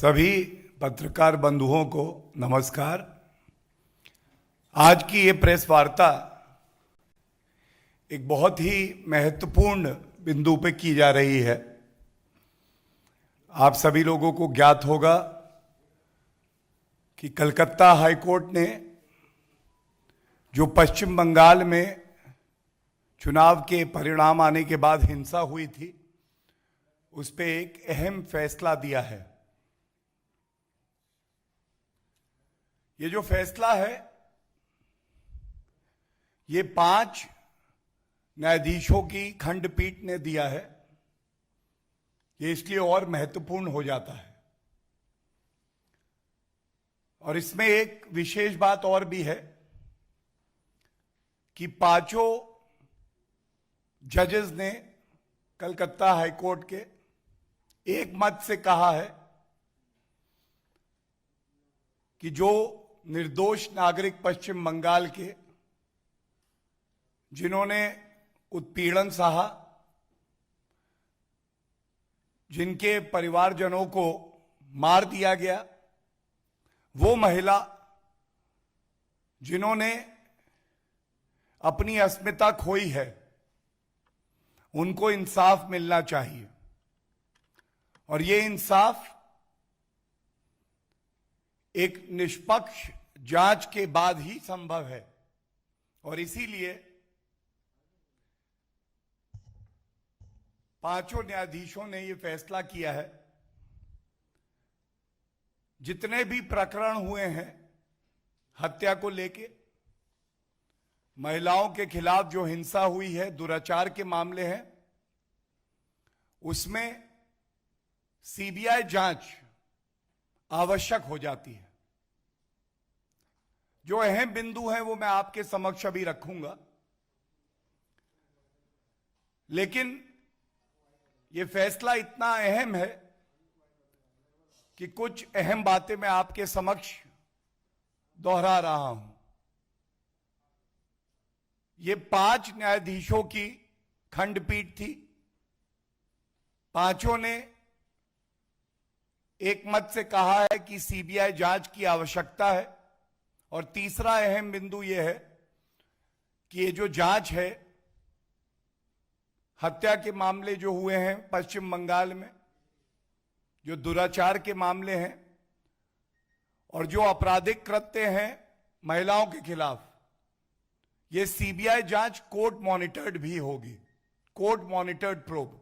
सभी पत्रकार बंधुओं को नमस्कार। आज की ये प्रेस वार्ता एक बहुत ही महत्वपूर्ण बिंदु पे की जा रही है। आप सभी लोगों को ज्ञात होगा कि कलकत्ता हाई कोर्ट ने जो पश्चिम बंगाल में चुनाव के परिणाम आने के बाद हिंसा हुई थी, उस पे एक अहम फैसला दिया है। ये जो फैसला है, ये 5 न्यायाधीशों की खंडपीठ ने दिया है। ये इसलिए और महत्वपूर्ण हो जाता है। और इसमें एक विशेष बात और भी है कि 5 जजेस ने कलकत्ता हाई कोर्ट के एक मत से कहा है कि जो निर्दोष नागरिक पश्चिम बंगाल के जिन्होंने उत्पीड़न सहा, जिनके परिवारजनों को मार दिया गया, वो महिला जिन्होंने अपनी अस्मिता खोई है, उनको इंसाफ मिलना चाहिए। और ये इंसाफ एक निष्पक्ष जांच के बाद ही संभव है। और इसीलिए 5 न्यायाधीशों ने यह फैसला किया है, जितने भी प्रकरण हुए हैं हत्या को लेके, महिलाओं के खिलाफ जो हिंसा हुई है, दुराचार के मामले हैं, उसमें सीबीआई जांच आवश्यक हो जाती है। जो अहम बिंदु हैं वो मैं आपके समक्ष अभी रखूंगा, लेकिन ये फैसला इतना अहम है कि कुछ अहम बातें मैं आपके समक्ष दोहरा रहा हूं। ये 5 न्यायाधीशों की खंडपीठ थी। 5 ने एक मत से कहा है कि सीबीआई जांच की आवश्यकता है। और तीसरा अहम बिंदु यह है कि ये जो जांच है, हत्या के मामले जो हुए हैं पश्चिम बंगाल में, जो दुराचार के मामले हैं और जो आपराधिक कृत्य हैं महिलाओं के खिलाफ, ये सीबीआई जांच कोर्ट मॉनिटर्ड भी होगी, कोर्ट मॉनिटर्ड प्रोब।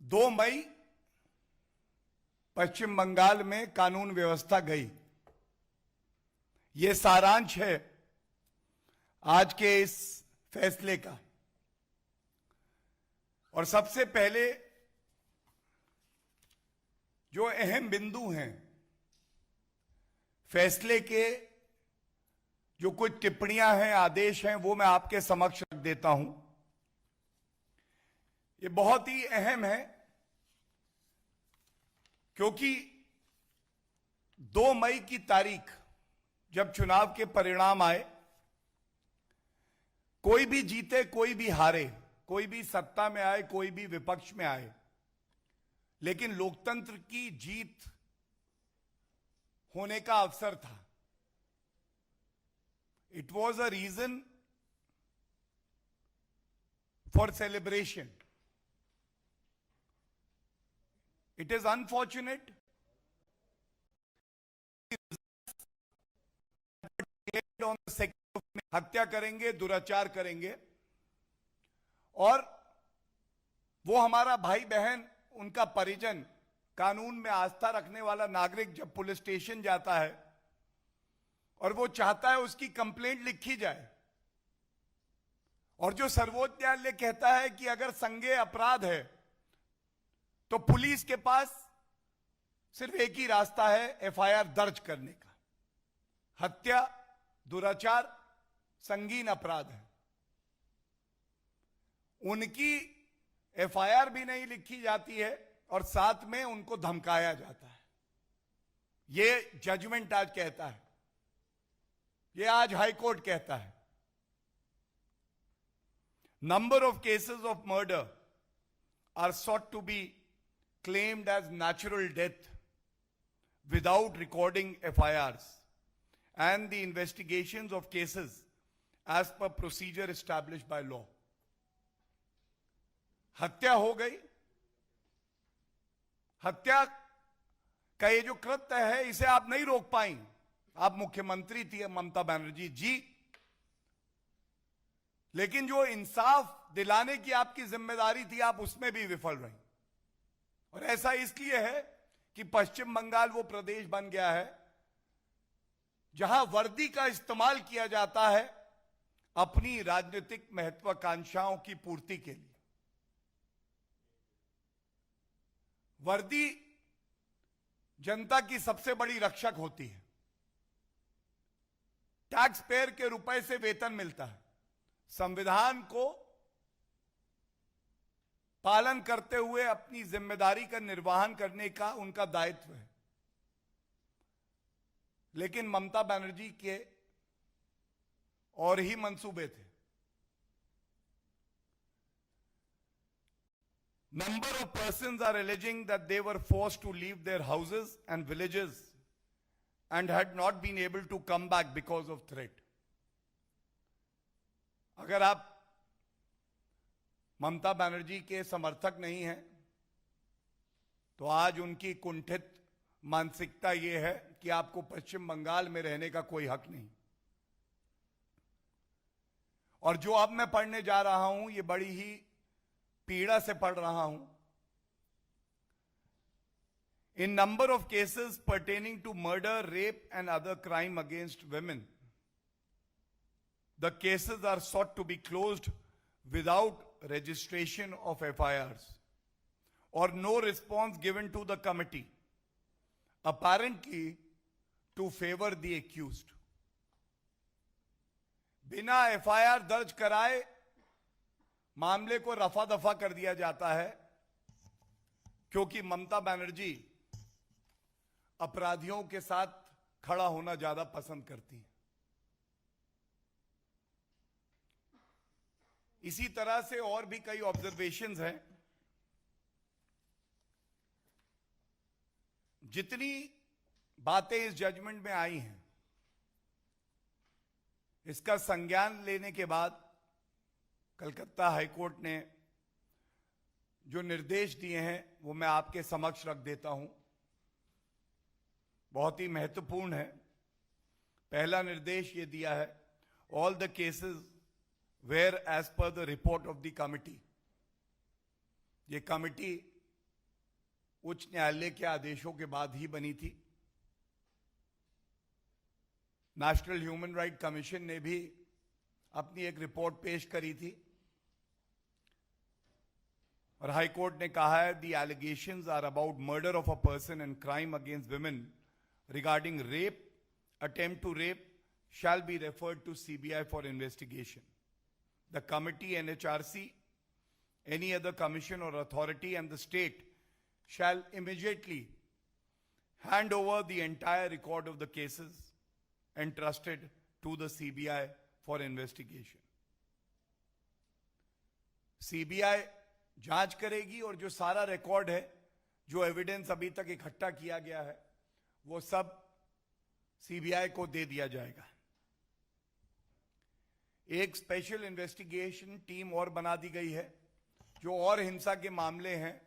2 मई पश्चिम बंगाल में कानून व्यवस्था गई। यह सारांश है आज के इस फैसले का। और सबसे पहले जो अहम बिंदु हैं फैसले के, जो कुछ टिप्पणियां हैं, आदेश हैं, वो मैं आपके समक्ष रख देता हूं। ये बहुत ही अहम है क्योंकि 2 मई की तारीख जब चुनाव के परिणाम आए, कोई भी जीते कोई भी हारे, कोई भी सत्ता में आए कोई भी विपक्ष में आए, लेकिन लोकतंत्र की जीत होने का अवसर था। It was a reason for celebration. It is unfortunate on the second of हत्या करेंगे, दुराचार करेंगे, और वो हमारा भाई बहन, उनका परिजन, कानून में आस्था रखने वाला नागरिक जब पुलिस स्टेशन जाता है और वो चाहता है उसकी कंप्लेंट लिखी जाए, और जो सर्वोच्च न्यायालय कहता है कि अगर संज्ञेय अपराध है तो पुलिस के पास सिर्फ एक ही रास्ता है, एफआईआर दर्ज करने का। हत्या, दुराचार संगीन अपराध है, उनकी एफआईआर भी नहीं लिखी जाती है और साथ में उनको धमकाया जाता है। ये जजमेंट आज कहता है, ये आज हाई कोर्ट कहता है। number of cases of murder are sought to be claimed as natural death without recording FIRs and the investigations of cases as per procedure established by law. हत्या हो गई, हत्या का ये जो कृत्य है इसे आप नहीं रोक पाई। आप मुख्यमंत्री थी ममता बनर्जी जी, लेकिन जो इंसाफ दिलाने की आपकी जिम्मेदारी थी आप उसमें भी विफल रही। और ऐसा इसलिए है कि पश्चिम बंगाल वो प्रदेश बन गया है जहां वर्दी का इस्तेमाल किया जाता है अपनी राजनीतिक महत्वाकांक्षाओं की पूर्ति के लिए। वर्दी जनता की सबसे बड़ी रक्षक होती है। टैक्स पेयर के रुपए से वेतन मिलता है। संविधान को पालन करते हुए अपनी जिम्मेदारी का निर्वहन करने का उनका दायित्व है। लेकिन ममता बनर्जी के और ही मंसूबे थे। Number of persons are alleging that they were forced to leave their houses and villages and had not been able to come back because of threat. अगर आप ममता बनर्जी के समर्थक नहीं हैं तो आज उनकी कुंठित मानसिकता यह है कि आपको पश्चिम बंगाल में रहने का कोई हक नहीं। और जो अब मैं पढ़ने जा रहा हूं ये बड़ी ही पीड़ा से पढ़ रहा हूं। In number of cases pertaining to murder, rape and other crime against women, the cases are sought to be closed without registration of FIRs or no response given to the committee, apparently to favor the accused. बिना FIR दर्ज कराए मामले को रफा दफा कर दिया जाता है क्योंकि ममता बनर्जी अपराधियों के साथ खड़ा होना ज्यादा पसंद करती हैं। इसी तरह से और भी कई ऑब्जर्वेशंस हैं। जितनी बातें इस जजमेंट में आई हैं इसका संज्ञान लेने के बाद कलकत्ता हाईकोर्ट ने जो निर्देश दिए हैं वो मैं आपके समक्ष रख देता हूं। बहुत ही महत्वपूर्ण है। पहला निर्देश ये दिया है, all the cases where as per the report of the committee. ये कमिटी उच्च न्यायालय के आदेशों के बाद ही बनी थी। नेशनल ह्यूमन राइट कमीशन ने भी अपनी एक रिपोर्ट पेश करी थी और हाई कोर्ट ने कहा है the allegations are about murder of a person and crime against women regarding rape, attempt to rape shall be referred to CBI for investigation. The committee, NHRC, any other commission or authority and the state shall immediately hand over the entire record of the cases entrusted to the CBI for investigation. CBI जांच करेगी और जो सारा record है, जो evidence अभी तक इकट्ठा किया गया है, वो सब सीबीआई को दे दिया जाएगा। एक स्पेशल इन्वेस्टिगेशन टीम और बना दी गई है जो और हिंसा के मामले हैं,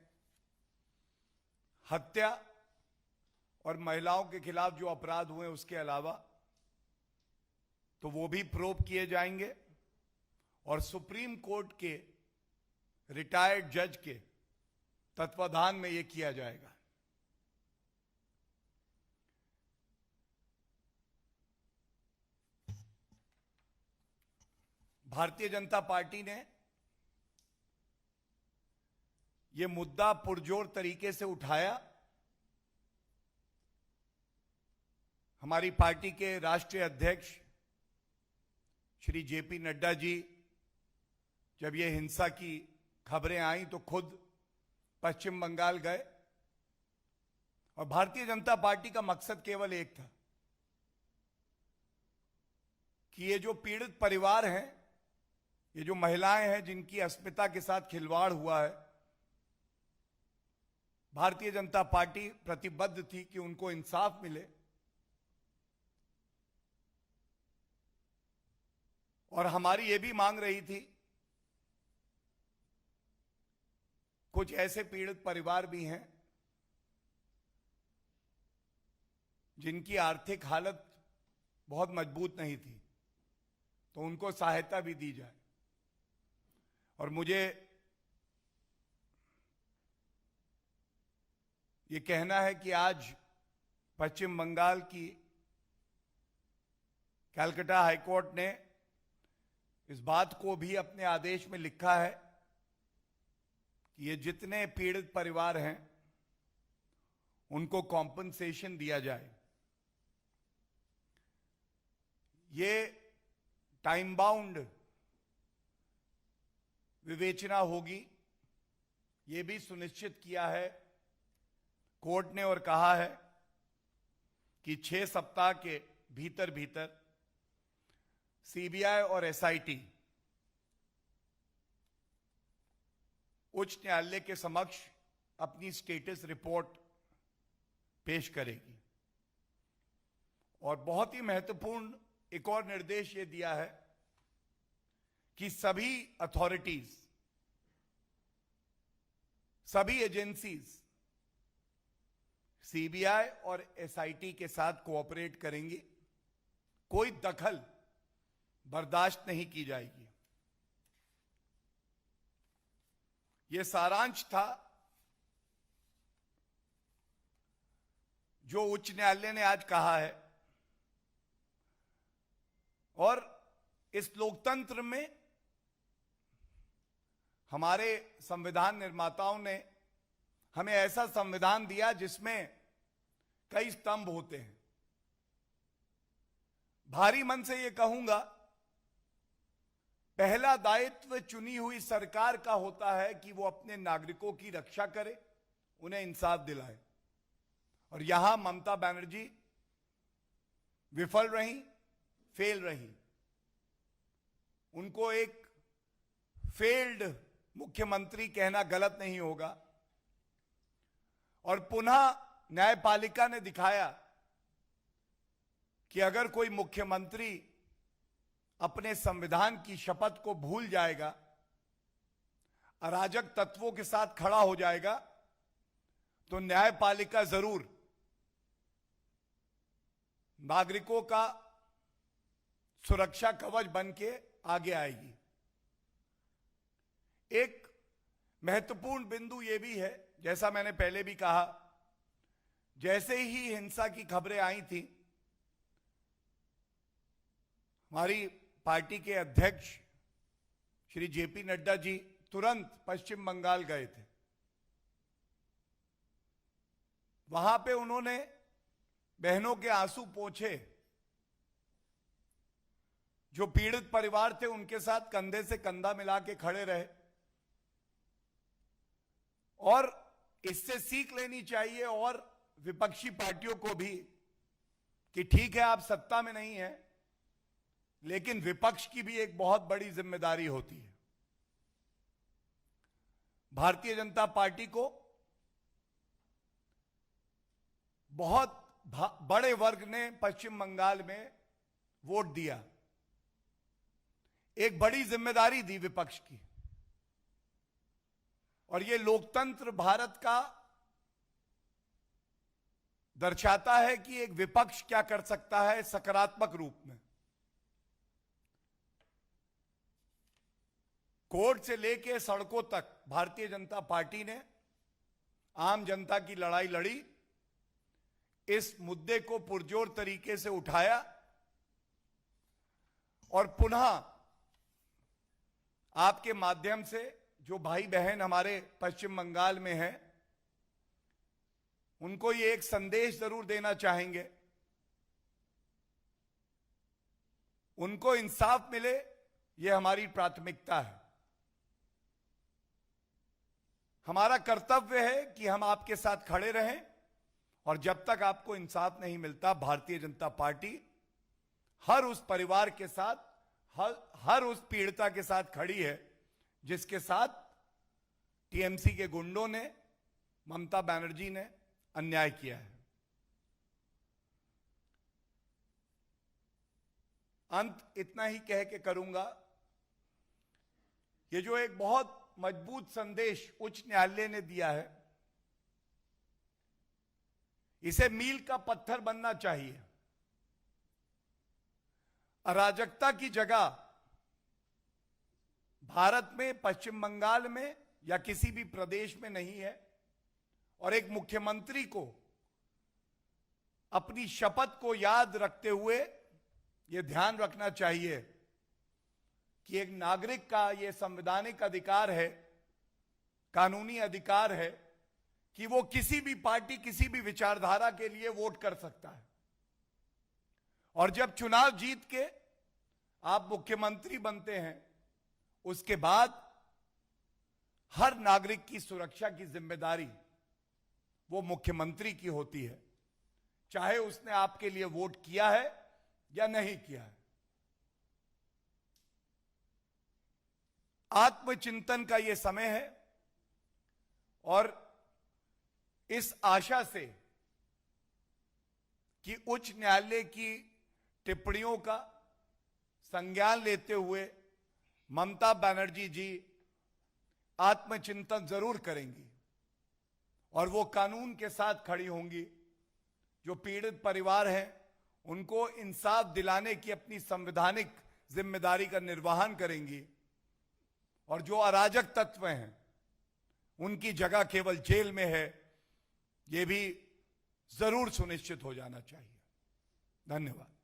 हत्या और महिलाओं के खिलाफ जो अपराध हुए उसके अलावा, तो वो भी प्रोब किए जाएंगे और सुप्रीम कोर्ट के रिटायर्ड जज के तत्वाधान में यह किया जाएगा। भारतीय जनता पार्टी ने यह मुद्दा पुरजोर तरीके से उठाया। हमारी पार्टी के राष्ट्रीय अध्यक्ष श्री जेपी नड्डा जी जब यह हिंसा की खबरें आई तो खुद पश्चिम बंगाल गए और भारतीय जनता पार्टी का मकसद केवल एक था कि ये जो पीड़ित परिवार हैं, ये जो महिलाएं हैं जिनकी अस्मिता के साथ खिलवाड़ हुआ है, भारतीय जनता पार्टी प्रतिबद्ध थी कि उनको इंसाफ मिले और हमारी ये भी मांग रही थी, कुछ ऐसे पीड़ित परिवार भी हैं जिनकी आर्थिक हालत बहुत मजबूत नहीं थी, तो उनको सहायता भी दी जाए। और मुझे ये कहना है कि आज पश्चिम बंगाल की कलकत्ता हाईकोर्ट ने इस बात को भी अपने आदेश में लिखा है कि ये जितने पीड़ित परिवार हैं उनको कॉम्पनसेशन दिया जाए। ये टाइम बाउंड विवेचना होगी, ये भी सुनिश्चित किया है कोर्ट ने और कहा है कि 6 सप्ताह के भीतर भीतर सीबीआई और एसआईटी उच्च न्यायालय के समक्ष अपनी स्टेटस रिपोर्ट पेश करेगी। और बहुत ही महत्वपूर्ण एक और निर्देश ये दिया है कि सभी अथॉरिटीज, सभी एजेंसीज सीबीआई और एसआईटी के साथ कोऑपरेट करेंगी, कोई दखल बर्दाश्त नहीं की जाएगी। यह सारांश था जो उच्च न्यायालय ने आज कहा है। और इस लोकतंत्र में हमारे संविधान निर्माताओं ने हमें ऐसा संविधान दिया जिसमें कई स्तंभ होते हैं। भारी मन से यह कहूंगा, पहला दायित्व चुनी हुई सरकार का होता है कि वो अपने नागरिकों की रक्षा करे, उन्हें इंसाफ दिलाए। और यहां ममता बनर्जी विफल रही, फेल रही। उनको एक फेल्ड मुख्यमंत्री कहना गलत नहीं होगा। और पुनः न्यायपालिका ने दिखाया कि अगर कोई मुख्यमंत्री अपने संविधान की शपथ को भूल जाएगा, अराजक तत्वों के साथ खड़ा हो जाएगा, तो न्यायपालिका जरूर नागरिकों का सुरक्षा कवच बन के आगे आएगी। एक महत्वपूर्ण बिंदु यह भी है, जैसा मैंने पहले भी कहा, जैसे ही हिंसा की खबरें आई थी, हमारी पार्टी के अध्यक्ष श्री जेपी नड्डा जी तुरंत पश्चिम बंगाल गए थे। वहां पे उन्होंने बहनों के आंसू पोंछे, जो पीड़ित परिवार थे उनके साथ कंधे से कंधा मिला के खड़े रहे। और इससे सीख लेनी चाहिए और विपक्षी पार्टियों को भी कि ठीक है आप सत्ता में नहीं है, लेकिन विपक्ष की भी एक बहुत बड़ी जिम्मेदारी होती है। भारतीय जनता पार्टी को बहुत बड़े वर्ग ने पश्चिम बंगाल में वोट दिया, एक बड़ी जिम्मेदारी दी विपक्ष की। और यह लोकतंत्र भारत का दर्शाता है कि एक विपक्ष क्या कर सकता है सकारात्मक रूप में। कोर्ट से लेकर सड़कों तक भारतीय जनता पार्टी ने आम जनता की लड़ाई लड़ी, इस मुद्दे को पुरजोर तरीके से उठाया और पुनः आपके माध्यम से जो भाई बहन हमारे पश्चिम बंगाल में हैं, उनको ये एक संदेश जरूर देना चाहेंगे, उनको इंसाफ मिले, ये हमारी प्राथमिकता है। हमारा कर्तव्य है कि हम आपके साथ खड़े रहें, और जब तक आपको इंसाफ नहीं मिलता, भारतीय जनता पार्टी हर उस परिवार के साथ, हर उस पीड़िता के साथ खड़ी है जिसके साथ टीएमसी के गुंडों ने ममता बनर्जी ने अन्याय किया है। अंत इतना ही कह के करूंगा, ये जो एक बहुत मजबूत संदेश उच्च न्यायालय ने दिया है, इसे मील का पत्थर बनना चाहिए। अराजकता की जगह भारत में, पश्चिम बंगाल में या किसी भी प्रदेश में नहीं है, और एक मुख्यमंत्री को अपनी शपथ को याद रखते हुए यह ध्यान रखना चाहिए कि एक नागरिक का यह संवैधानिक अधिकार है, कानूनी अधिकार है कि वो किसी भी पार्टी, किसी भी विचारधारा के लिए वोट कर सकता है। और जब चुनाव जीत के आप मुख्यमंत्री बनते हैं, उसके बाद हर नागरिक की सुरक्षा की जिम्मेदारी वो मुख्यमंत्री की होती है, चाहे उसने आपके लिए वोट किया है या नहीं किया है। आत्मचिंतन का यह समय है और इस आशा से कि उच्च न्यायालय की टिप्पणियों का संज्ञान लेते हुए ममता बनर्जी जी आत्मचिंतन जरूर करेंगी और वो कानून के साथ खड़ी होंगी। जो पीड़ित परिवार हैं उनको इंसाफ दिलाने की अपनी संवैधानिक जिम्मेदारी का निर्वहन करेंगी, और जो अराजक तत्व हैं उनकी जगह केवल जेल में है, यह भी जरूर सुनिश्चित हो जाना चाहिए। धन्यवाद।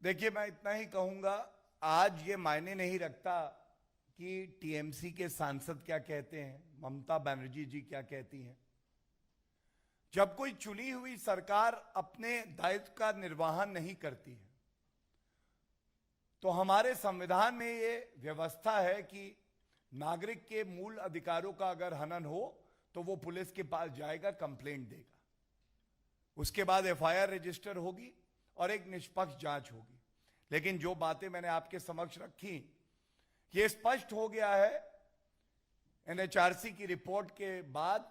देखिए, मैं इतना ही कहूंगा, आज ये मायने नहीं रखता कि टीएमसी के सांसद क्या कहते हैं, ममता बनर्जी जी क्या कहती हैं। जब कोई चुनी हुई सरकार अपने दायित्व का निर्वहन नहीं करती है, तो हमारे संविधान में ये व्यवस्था है कि नागरिक के मूल अधिकारों का अगर हनन हो तो वो पुलिस के पास जाएगा, कंप्लेंट देगा, उसके बाद एफआईआर रजिस्टर होगी और एक निष्पक्ष जांच होगी। लेकिन जो बातें मैंने आपके समक्ष रखी, ये स्पष्ट हो गया है एनएचआरसी की रिपोर्ट के बाद,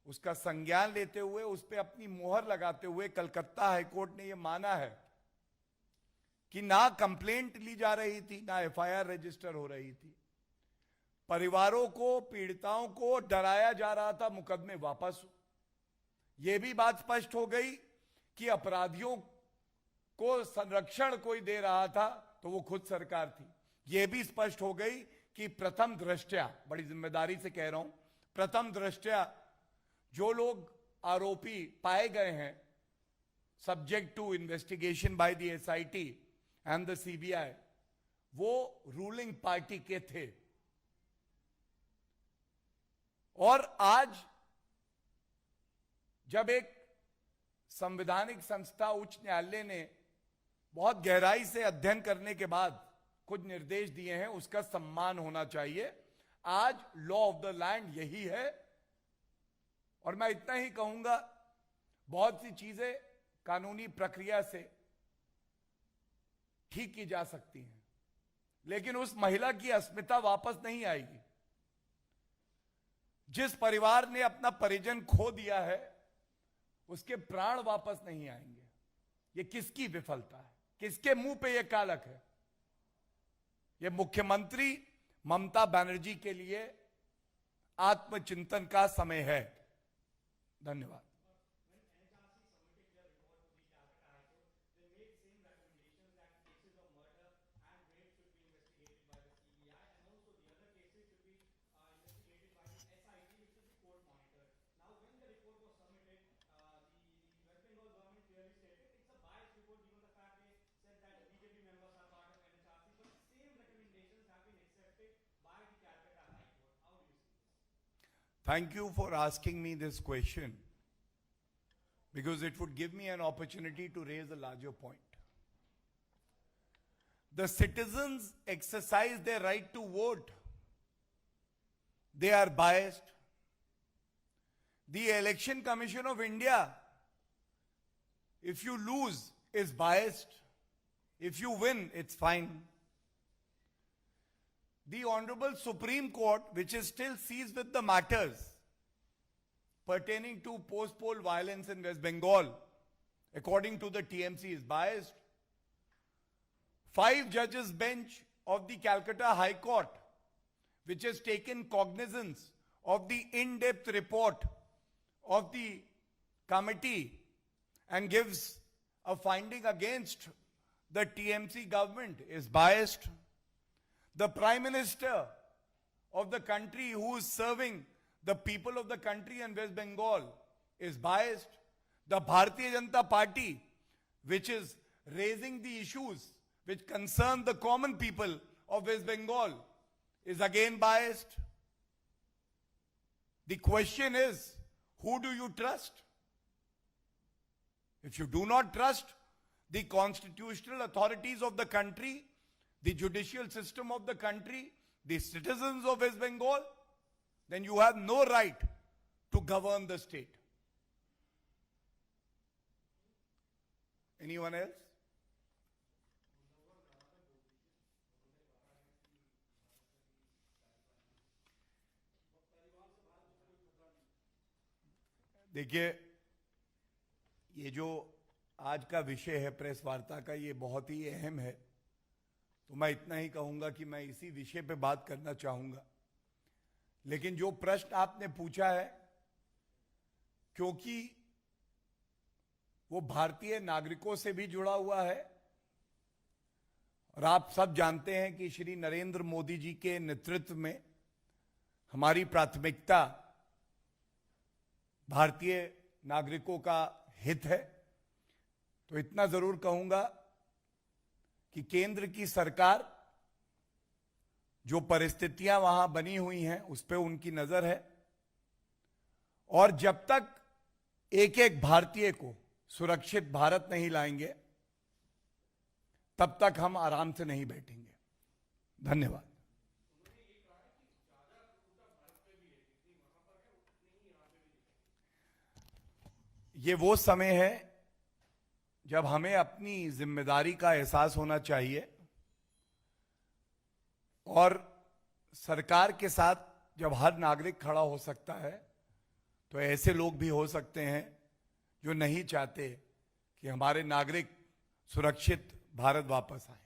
उसका संज्ञान लेते हुए, उस पर अपनी मोहर लगाते हुए कलकत्ता हाईकोर्ट ने यह माना है कि ना कंप्लेंट ली जा रही थी, ना एफआईआर रजिस्टर हो रही थी। परिवारों को, पीड़िताओं को डराया जा रहा था मुकदमे वापस। यह भी बात स्पष्ट हो गई कि अपराधियों को संरक्षण कोई दे रहा था तो वो खुद सरकार थी। यह भी स्पष्ट हो गई कि प्रथम दृष्टया, बड़ी जिम्मेदारी से कह रहा हूं, प्रथम दृष्टया जो लोग आरोपी पाए गए हैं, subject to investigation by the SIT and the CBI, वो रूलिंग पार्टी के थे। और आज जब एक संवैधानिक संस्था उच्च न्यायालय ने बहुत गहराई से अध्ययन करने के बाद कुछ निर्देश दिए हैं, उसका सम्मान होना चाहिए। आज लॉ ऑफ द लैंड यही है। और मैं इतना ही कहूंगा, बहुत सी चीजें कानूनी प्रक्रिया से ठीक की जा सकती हैं, लेकिन उस महिला की अस्मिता वापस नहीं आएगी। जिस परिवार ने अपना परिजन खो दिया है, उसके प्राण वापस नहीं आएंगे। ये किसकी विफलता है? किसके मुंह पे ये कालक है? ये मुख्यमंत्री ममता बनर्जी के लिए आत्मचिंतन का समय है। धन्यवाद। Thank you for asking me this question. because it would give me an opportunity to raise a larger point. The citizens exercise their right to vote. They are biased. The Election Commission of India, if you lose, is biased. If you win, it's fine. The Honorable Supreme Court, which is still seized with the matters pertaining to post-poll violence in West Bengal, according to the TMC, is biased. 5 judges bench of the Calcutta High Court, which has taken cognizance of the in-depth report of the committee and gives a finding against the TMC government, is biased. The Prime Minister of the country, who is serving the people of the country and West Bengal, is biased. The Bharatiya Janata Party, which is raising the issues which concern the common people of West Bengal, is again biased. The question is, who do you trust? If you do not trust the constitutional authorities of the country, the judicial system of the country, the citizens of West Bengal, then you have no right to govern the state. Anyone else? देखिए, ये जो आज का विषय है press वार्ता का, ये बहुत ही अहम है। तो मैं इतना ही कहूंगा कि मैं इसी विषय पे बात करना चाहूंगा। लेकिन जो प्रश्न आपने पूछा है, क्योंकि वो भारतीय नागरिकों से भी जुड़ा हुआ है, और आप सब जानते हैं कि श्री नरेंद्र मोदी जी के नेतृत्व में हमारी प्राथमिकता भारतीय नागरिकों का हित है, तो इतना जरूर कहूंगा कि केंद्र की सरकार, जो परिस्थितियां वहां बनी हुई हैं, उस पर उनकी नजर है, और जब तक एक एक भारतीय को सुरक्षित भारत नहीं लाएंगे, तब तक हम आराम से नहीं बैठेंगे। धन्यवाद। ये वो समय है जब हमें अपनी जिम्मेदारी का एहसास होना चाहिए, और सरकार के साथ जब हर नागरिक खड़ा हो सकता है, तो ऐसे लोग भी हो सकते हैं जो नहीं चाहते कि हमारे नागरिक सुरक्षित भारत वापस आए।